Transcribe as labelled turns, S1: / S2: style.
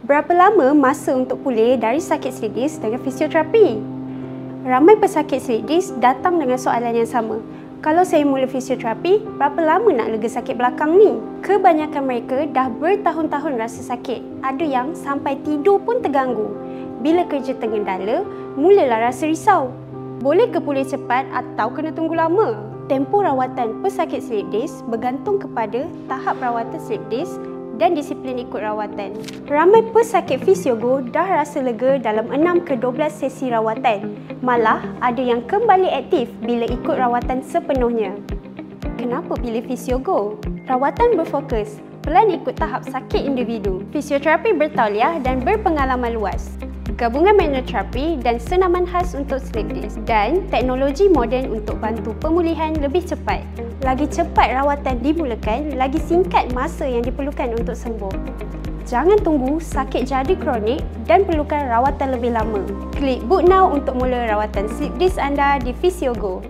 S1: Berapa lama masa untuk pulih dari sakit slip disk dengan fisioterapi? Ramai pesakit slip disk datang dengan soalan yang sama. Kalau saya mula fisioterapi, berapa lama nak lega sakit belakang ni? Kebanyakan mereka dah bertahun-tahun rasa sakit. Ada yang sampai tidur pun terganggu. Bila kerja tergendala, mulalah rasa risau. Boleh ke pulih cepat atau kena tunggu lama? Tempoh rawatan pesakit slip disk bergantung kepada tahap rawatan slip disk dan disiplin ikut rawatan. Ramai pesakit Physiogro dah rasa lega dalam 6 ke 12 sesi rawatan. Malah ada yang kembali aktif bila ikut rawatan sepenuhnya. Kenapa pilih Physiogro? Rawatan berfokus, pelan ikut tahap sakit individu. Fisioterapi bertauliah dan berpengalaman luas. Gabungan manual terapi dan senaman khas untuk slip disk dan teknologi moden untuk bantu pemulihan lebih cepat. Lagi cepat rawatan dimulakan, lagi singkat masa yang diperlukan untuk sembuh. Jangan tunggu sakit jadi kronik dan perlukan rawatan lebih lama. Klik book now untuk mula rawatan slip disk anda di Physiogro.